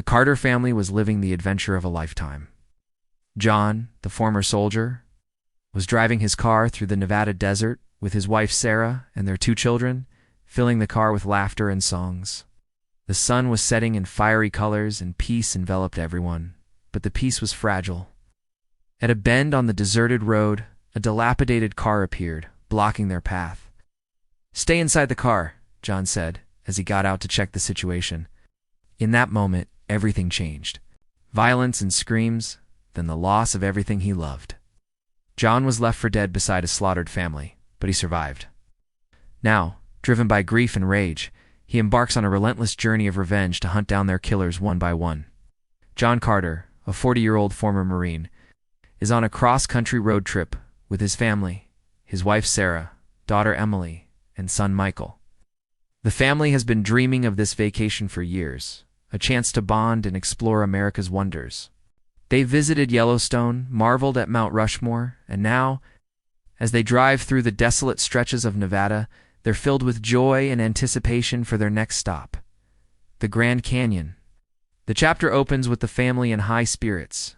The Carter family was living the adventure of a lifetime. John, the former soldier, was driving his car through the Nevada desert with his wife Sarah and their 2 children, filling the car with laughter and songs. The sun was setting in fiery colors and peace enveloped everyone, but the peace was fragile. At a bend on the deserted road, a dilapidated car appeared, blocking their path. "Stay inside the car," John said, as he got out to check the situation. In that moment, everything changed. Violence and screams, then the loss of everything he loved. John was left for dead beside his slaughtered family, but he survived. Now, driven by grief and rage, he embarks on a relentless journey of revenge to hunt down their killers one by one. John Carter, a 40-year-old former Marine, is on a cross-country road trip with his family, his wife Sarah, daughter Emily, and son Michael. The family has been dreaming of this vacation for years, a chance to bond and explore America's wonders. They visited Yellowstone, marveled at Mount Rushmore, and now, as they drive through the desolate stretches of Nevada, they're filled with joy and anticipation for their next stop, the Grand Canyon. The chapter opens with the family in high spirits.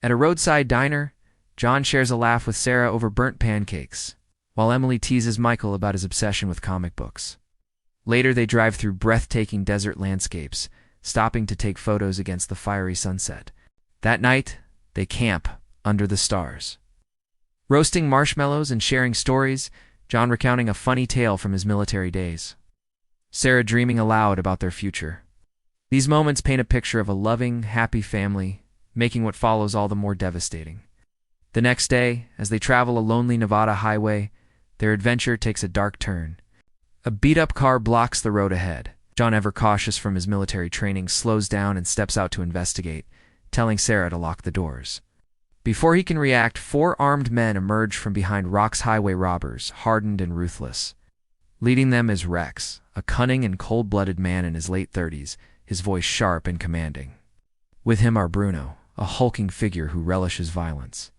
At a roadside diner, John shares a laugh with Sarah over burnt pancakes, while Emily teases Michael about his obsession with comic books. Later, they drive through breathtaking desert landscapes, stopping to take photos against the fiery sunset. That night, they camp under the stars. Roasting marshmallows and sharing stories, John recounting a funny tale from his military days. Sarah dreaming aloud about their future. These moments paint a picture of a loving, happy family, making what follows all the more devastating. The next day, as they travel a lonely Nevada highway, their adventure takes a dark turn. A beat-up car blocks the road ahead. John, ever cautious from his military training, slows down and steps out to investigate, telling Sarah to lock the doors. Before he can react, 4 armed men emerge from behind Rock's highway robbers, hardened and ruthless. Leading them is Rex, a cunning and cold-blooded man in his late 30s, his voice sharp and commanding. With him are Bruno, a hulking figure who relishes violence;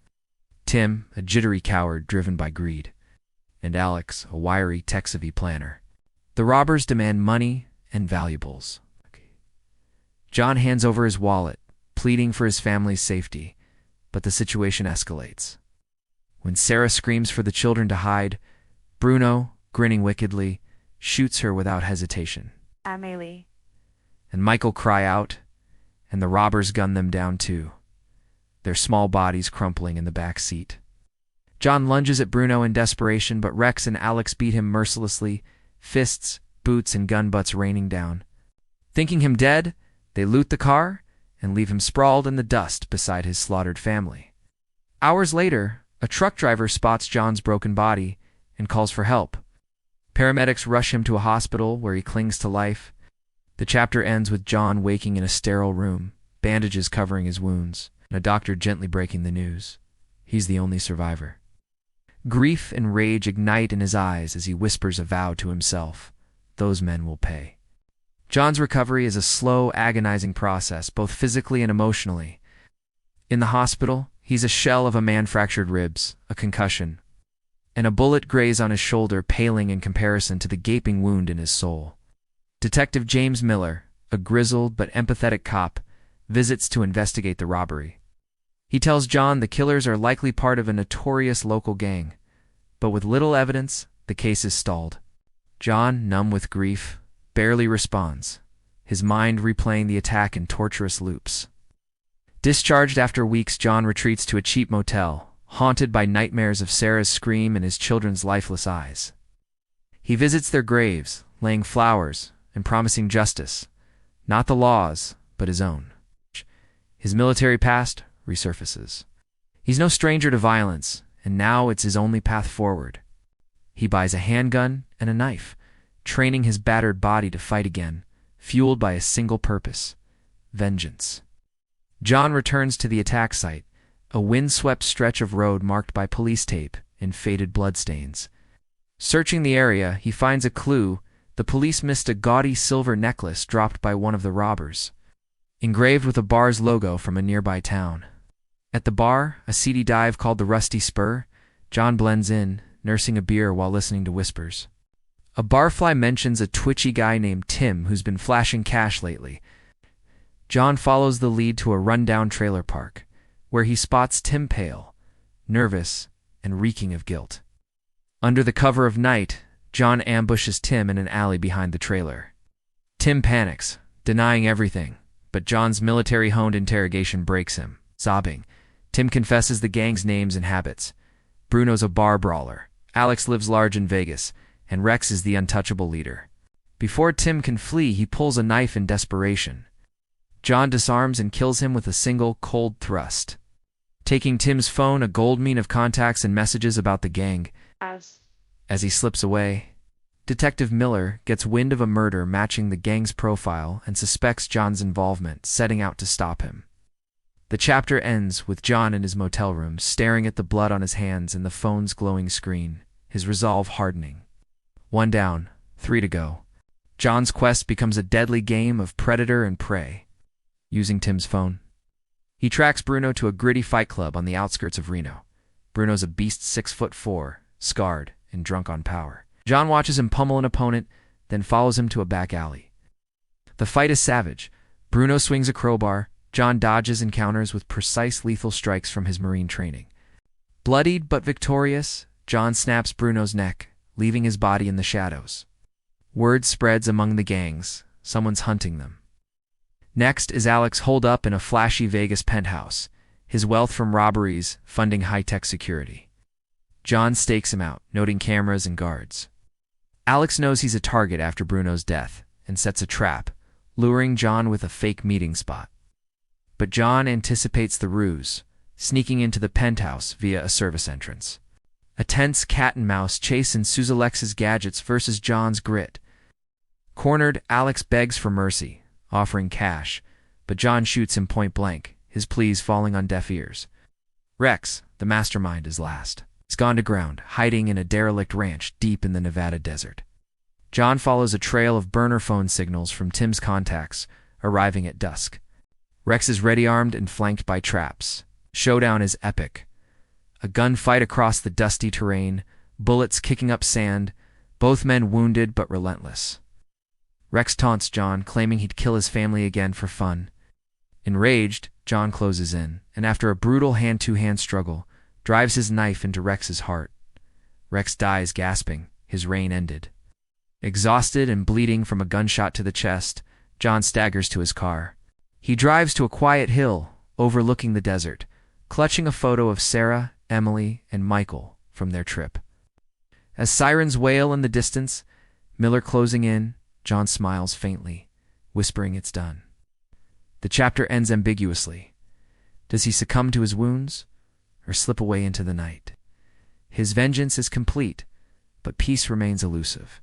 Tim, a jittery coward driven by greed; and Alex, a wiry, tech-savvy planner. The robbers demand money and valuables. John hands over his wallet, pleading for his family's safety, but the situation escalates. When Sarah screams for the children to hide, Bruno, grinning wickedly, shoots her without hesitation. Amélie. And Michael cry out, and the robbers gun them down too, their small bodies crumpling in the back seat. John lunges at Bruno in desperation, but Rex and Alex beat him mercilessly, fists, boots, and gun butts raining down. Thinking him dead, they loot the car and leave him sprawled in the dust beside his slaughtered family. Hours later, a truck driver spots John's broken body and calls for help. Paramedics rush him to a hospital where he clings to life. The chapter ends with John waking in a sterile room, bandages covering his wounds, and a doctor gently breaking the news. He's the only survivor. Grief and rage ignite in his eyes as he whispers a vow to himself. Those men will pay. John's recovery is a slow, agonizing process, both physically and emotionally. In the hospital, he's a shell of a man, fractured ribs, a concussion, and a bullet graze on his shoulder, paling in comparison to the gaping wound in his soul. Detective James Miller, a grizzled but empathetic cop, visits to investigate the robbery. He tells John the killers are likely part of a notorious local gang, but with little evidence, the case is stalled. John, numb with grief, barely responds, his mind replaying the attack in torturous loops. Discharged after weeks, John retreats to a cheap motel, haunted by nightmares of Sarah's scream and his children's lifeless eyes. He visits their graves, laying flowers and promising justice, not the law's, but his own. His military past resurfaces. He's no stranger to violence, and now it's his only path forward. He buys a handgun and a knife, training his battered body to fight again, fueled by a single purpose: vengeance. John returns to the attack site, a windswept stretch of road marked by police tape and faded bloodstains. Searching the area, he finds a clue. The police missed a gaudy silver necklace dropped by one of the robbers, engraved with a bar's logo from a nearby town. At the bar, a seedy dive called the Rusty Spur, John blends in, nursing a beer while listening to whispers. A barfly mentions a twitchy guy named Tim who's been flashing cash lately. John follows the lead to a rundown trailer park, where he spots Tim pale, nervous, and reeking of guilt. Under the cover of night, John ambushes Tim in an alley behind the trailer. Tim panics, denying everything, but John's military-honed interrogation breaks him. Sobbing, Tim confesses the gang's names and habits. Bruno's a bar brawler, Alex lives large in Vegas, and Rex is the untouchable leader. Before Tim can flee, he pulls a knife in desperation. John disarms and kills him with a single, cold thrust. Taking Tim's phone, a gold mine of contacts and messages about the gang. As he slips away, Detective Miller gets wind of a murder matching the gang's profile and suspects John's involvement, setting out to stop him. The chapter ends with John in his motel room, staring at the blood on his hands and the phone's glowing screen, his resolve hardening. 1 down, 3 to go. John's quest becomes a deadly game of predator and prey. Using Tim's phone, he tracks Bruno to a gritty fight club on the outskirts of Reno. Bruno's a beast 6'4", scarred and drunk on power. John watches him pummel an opponent, then follows him to a back alley. The fight is savage. Bruno swings a crowbar. John dodges and counters with precise lethal strikes from his Marine training. Bloodied but victorious, John snaps Bruno's neck, leaving his body in the shadows. Word spreads among the gangs. Someone's hunting them. Next is Alex holed up in a flashy Vegas penthouse, his wealth from robberies funding high-tech security. John stakes him out, noting cameras and guards. Alex knows he's a target after Bruno's death and sets a trap, luring John with a fake meeting spot. But John anticipates the ruse, sneaking into the penthouse via a service entrance. A tense cat-and-mouse chase ensues. Alex's gadgets versus John's grit. Cornered, Alex begs for mercy, offering cash, but John shoots him point blank, his pleas falling on deaf ears. Rex, the mastermind, is last. He's gone to ground, hiding in a derelict ranch deep in the Nevada desert. John follows a trail of burner phone signals from Tim's contacts, arriving at dusk. Rex is ready-armed and flanked by traps. Showdown is epic. A gunfight across the dusty terrain, bullets kicking up sand, both men wounded but relentless. Rex taunts John, claiming he'd kill his family again for fun. Enraged, John closes in, and after a brutal hand-to-hand struggle, drives his knife into Rex's heart. Rex dies gasping, his reign ended. Exhausted and bleeding from a gunshot to the chest, John staggers to his car. He drives to a quiet hill, overlooking the desert, clutching a photo of Sarah, Emily, and Michael from their trip. As sirens wail in the distance, Miller closing in, John smiles faintly, whispering it's done. The chapter ends ambiguously. Does he succumb to his wounds, or slip away into the night? His vengeance is complete, but peace remains elusive.